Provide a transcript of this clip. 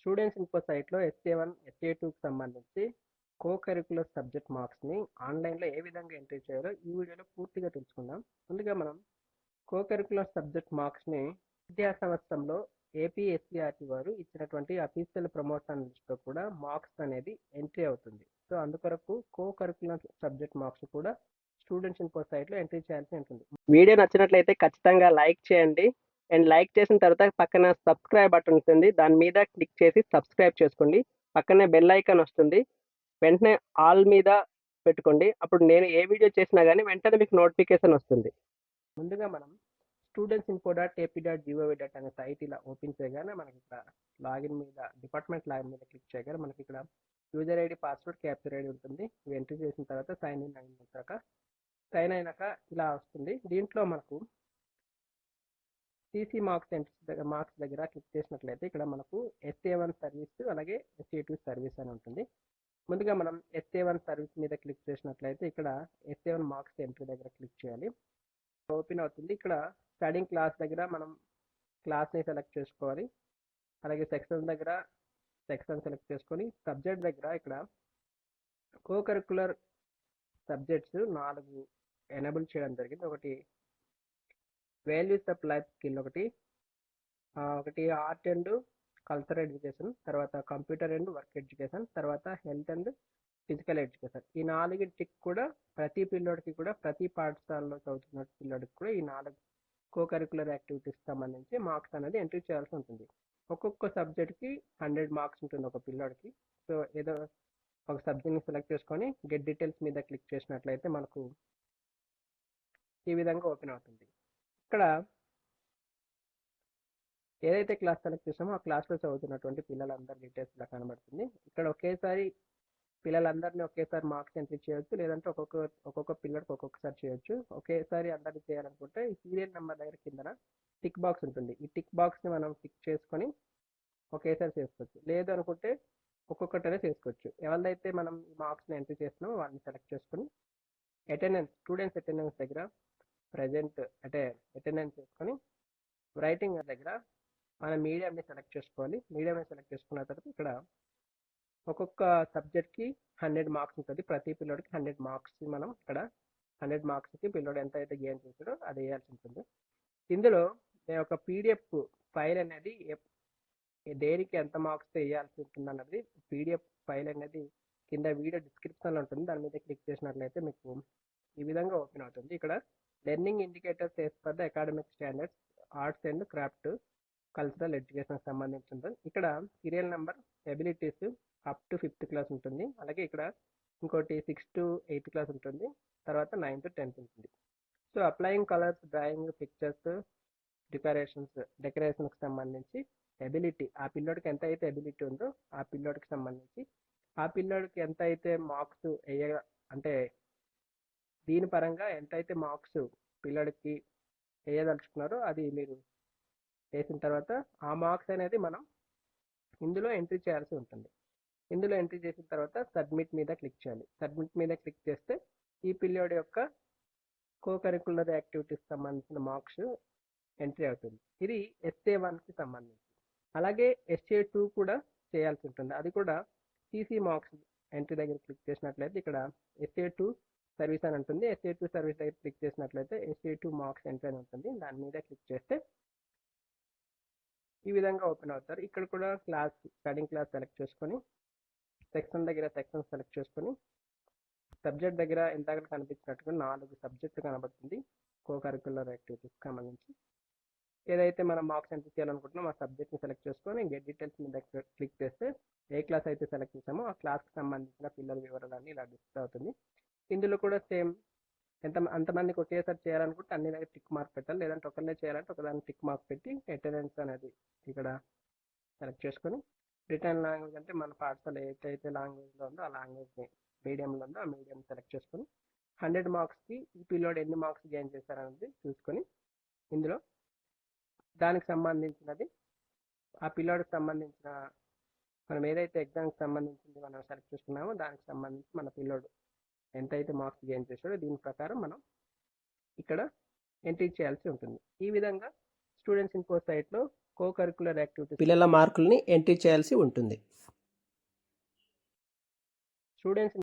Students info సైట్లో ఎస్ఏ1 ఎస్ఏ2కి సంబంధించి co curricular subject మార్క్స్ని ఆన్లైన్లో ఏ విధంగా ఎంట్రీ చేయాలో ఈ వీడియోలో పూర్తిగా తెలుసుకుందాం. ముందుగా మనం కో కరికులర్ సబ్జెక్ట్ మార్క్స్ని విద్యా సంవత్సరంలో ఏపీఎస్సీఆర్టీ వారు ఇచ్చినటువంటి అఫీషియల్ ప్రమోషన్ లిస్ట్లో కూడా మార్క్స్ అనేది ఎంట్రీ అవుతుంది. సో అందుకొరకు కో కరికులర్ సబ్జెక్ట్ మార్క్స్ కూడా స్టూడెంట్స్ ఇన్ఫో సైట్లో ఎంట్రీ చేయాల్సి ఉంటుంది. వీడియో నచ్చినట్లయితే ఖచ్చితంగా లైక్ చేయండి. అండ్ లైక్ చేసిన తర్వాత పక్కన సబ్స్క్రైబ్ బటన్ ఉంటుంది, దాని మీద క్లిక్ చేసి సబ్స్క్రైబ్ చేసుకోండి. పక్కనే బెల్ ఐకాన్ వస్తుంది, వెంటనే ఆల్ మీద పెట్టుకోండి. అప్పుడు నేను ఏ వీడియో చేసినా కానీ వెంటనే మీకు నోటిఫికేషన్ వస్తుంది. ముందుగా మనం students info dot AP dot GOV dot అనే సైట్ ఇలా ఓపెన్ చేయగానే మనకి ఇక్కడ లాగిన్ మీద డిపార్ట్మెంట్ లాగిన్ మీద క్లిక్ చేయగానే మనకి ఇక్కడ user ID, password, capture ID ఉంటుంది. ఇవి ఎంట్రీ చేసిన తర్వాత సైన్ అయినాక ఇలా వస్తుంది. దీంట్లో మనకు సిసి మార్క్స్ దగ్గర క్లిక్ చేసినట్లయితే ఇక్కడ మనకు ఎస్ఏ1 సర్వీస్ అలాగే ఎస్ఏ2 సర్వీస్ అని ఉంటుంది. ముందుగా మనం ఎస్ఏ1 సర్వీస్ మీద క్లిక్ చేసినట్లయితే ఇక్కడ ఎస్ఏ1 మార్క్స్ ఎంట్రీ దగ్గర క్లిక్ చేయాలి. ఓపెన్ అవుతుంది. ఇక్కడ స్టడింగ్ క్లాస్ దగ్గర మనం క్లాస్ని సెలెక్ట్ చేసుకోవాలి. అలాగే సెక్షన్ దగ్గర సెక్షన్ సెలెక్ట్ చేసుకొని సబ్జెక్ట్ దగ్గర ఇక్కడ కో కరికులర్ సబ్జెక్ట్స్ 4 ఎనేబుల్ చేయడం జరిగింది. ఒకటి వాల్యూస్ ఆఫ్ లైఫ్ స్కిల్, ఒకటి ఆర్ట్ అండ్ కల్చరల్ ఎడ్యుకేషన్, తర్వాత కంప్యూటర్ అండ్ వర్క్ ఎడ్యుకేషన్, తర్వాత హెల్త్ అండ్ ఫిజికల్ ఎడ్యుకేషన్. ఈ 4టికి కూడా ప్రతి పిల్లోడికి కూడా ప్రతి పాఠశాలలో చదువుతున్న పిల్లోడికి కూడా ఈ 4 కో కరికులర్ యాక్టివిటీస్ సంబంధించి మార్క్స్ అనేది ఎంట్రీ చేయాల్సి ఉంటుంది. ఒక్కొక్క సబ్జెక్ట్కి 100 మార్క్స్ ఉంటుంది ఒక పిల్లోడికి. సో ఏదో ఒక సబ్జెక్ట్ని సెలెక్ట్ చేసుకొని గెట్ డీటెయిల్స్ మీద క్లిక్ చేసినట్లయితే మనకు ఈ విధంగా ఓపెన్ అవుతుంది. ఇక్కడ ఏదైతే క్లాస్ సెలెక్ట్ చేసామో ఆ క్లాస్లో చదువుతున్నటువంటి పిల్లలందరి డీటెయిల్స్ ఇలా కనబడుతుంది. ఇక్కడ ఒకేసారి పిల్లలందరినీ ఒకేసారి మార్క్స్ ఎంట్రీ చేయొచ్చు, లేదంటే ఒక్కొక్క పిల్లడికి ఒక్కొక్కసారి చేయొచ్చు. ఒకేసారి అందరినీ చేయాలనుకుంటే ఈ సీరియల్ నెంబర్ దగ్గర కిందన టిక్ బాక్స్ ఉంటుంది. ఈ టిక్ బాక్స్ని మనం టిక్ చేసుకొని ఒకేసారి చేసుకోవచ్చు. లేదు అనుకుంటే ఒక్కొక్కటనే చేసుకోవచ్చు. ఎవరిదైతే మనం ఈ మార్క్స్ని ఎంట్రీ చేస్తున్నామో వాళ్ళని సెలెక్ట్ చేసుకొని స్టూడెంట్స్ అటెండెన్స్ దగ్గర ప్రజెంట్ అంటే అటెండెన్స్ చేసుకొని రైటింగ్ దగ్గర మన మీడియంని సెలెక్ట్ చేసుకోవాలి. మీడియంని సెలెక్ట్ చేసుకున్న తర్వాత ఇక్కడ ఒక్కొక్క సబ్జెక్ట్కి 100 మార్క్స్ ఉంటుంది. ప్రతి పిల్లోడికి 100 మార్క్స్ మనం ఇక్కడ 100 మార్క్స్కి పిల్లోడు ఎంత అయితే గెయిన్ చేశాడో అది వేయాల్సి ఉంటుంది. ఇందులో నేను ఒక పీడిఎఫ్ ఫైల్ అనేది దేనికి ఎంత మార్క్స్ వేయాల్సి ఉంటుంది అన్నది పీడిఎఫ్ ఫైల్ అనేది కింద వీడియో డిస్క్రిప్షన్లో ఉంటుంది. దాని మీద క్లిక్ చేసినట్లయితే మీకు ఈ విధంగా ఓపెన్ అవుతుంది. ఇక్కడ learning indicators as per the academic standards, arts and craft, cultural education సంబంధించి ఉంటుంది. ఇక్కడ serial number, abilities up to 5th class ఉంటుంది. అలాగే ఇక్కడ ఇంకోటి 6 to 8th క్లాస్ ఉంటుంది. తర్వాత 9 to 10th ఉంటుంది. So applying colours, drawing, pictures, డెకరేషన్కి సంబంధించి ఎబిలిటీ, ఆ పిల్లోడికి ఎంత అయితే ఎబిలిటీ ఉందో ఆ పిల్లోడికి సంబంధించి ఆ పిల్లోడికి ఎంత అయితే మార్క్స్ అంటే దీని పరంగా ఎంత అయితే మార్క్స్ పిల్లోడికి వేయదలుచుకున్నారో అది మీరు వేసిన తర్వాత ఆ మార్క్స్ అనేది మనం ఇందులో ఎంట్రీ చేయాల్సి ఉంటుంది. ఇందులో ఎంట్రీ చేసిన తర్వాత సబ్మిట్ మీద క్లిక్ చేయాలి. సబ్మిట్ మీద క్లిక్ చేస్తే ఈ పిల్లోడి యొక్క కో కరికులర్ యాక్టివిటీస్ సంబంధించిన మార్క్స్ ఎంట్రీ అవుతుంది. ఇది ఎస్ఏ1కి సంబంధించి. అలాగే ఎస్ఏ2 కూడా చేయాల్సి ఉంటుంది. అది కూడా సిసి మార్క్స్ ఎంట్రీ దగ్గర క్లిక్ చేసినట్లయితే ఇక్కడ ఎస్ఏ2 సర్వీస్ అని ఉంటుంది. ఎస్ఏ2 సర్వీస్ దగ్గర క్లిక్ చేసినట్లయితే ఎస్ఏ2 మార్క్స్ ఎంట్రీ అని ఉంటుంది. దాని మీద క్లిక్ చేస్తే ఈ విధంగా ఓపెన్ అవుతారు. ఇక్కడ కూడా స్టడింగ్ క్లాస్ సెలెక్ట్ చేసుకొని సెక్షన్ దగ్గర సెక్షన్ సెలెక్ట్ చేసుకొని సబ్జెక్ట్ దగ్గర ఇందాక కనిపించినట్టుగా 4 సబ్జెక్టులు కనబడుతుంది. కో కరికులర్ యాక్టివిటీస్ సంబంధించి ఏదైతే మనం మార్క్స్ ఎంట్రీ చేయాలనుకుంటున్నాం ఆ సబ్జెక్ట్ని సెలెక్ట్ చేసుకొని గెట్ డీటెయిల్స్ మీద క్లిక్ చేస్తే ఏ క్లాస్ అయితే సెలెక్ట్ చేసామో ఆ క్లాస్కి సంబంధించిన పిల్లల వివరాలన్నీ ఇలా డిస్ప్లే అవుతుంది. ఇందులో కూడా సేమ్ అంతమందికి ఒకేసారి చేయాలనుకుంటే అన్ని దగ్గర టిక్ మార్క్ పెట్టాలి. లేదంటే ఒకరినే చేయాలంటే ఒకదాన్ని టిక్ మార్క్ పెట్టి అటెండెన్స్ అనేది ఇక్కడ సెలెక్ట్ చేసుకొని రిటర్న్ లాంగ్వేజ్ అంటే మన పాఠశాల ఏదైతే లాంగ్వేజ్లో ఉందో ఆ లాంగ్వేజ్ని మీడియంలో ఉందో ఆ మీడియం సెలెక్ట్ చేసుకొని 100 మార్క్స్కి ఈ పిల్లోడ్ ఎన్ని మార్క్స్ గెయిన్ చేశారనేది చూసుకొని ఇందులో దానికి సంబంధించినది ఆ పిల్లోడికి సంబంధించిన మనం ఏదైతే ఎగ్జామ్కి సంబంధించింది మనం సెలెక్ట్ చేసుకున్నామో దానికి సంబంధించి మన పిల్లోడు ఎంతైతే మార్క్స్ గెయిన్ చేశాడో దీని ప్రకారం మనం ఇక్కడ ఎంట్రీ చేయాల్సి ఉంటుంది. ఈ విధంగా స్టూడెంట్స్ ఇన్ఫో సైట్లో కో కరికులర్ యాక్టివిటీస్ పిల్లల మార్కుల్ని ఎంట్రీ చేయాల్సి ఉంటుంది. స్టూడెంట్స్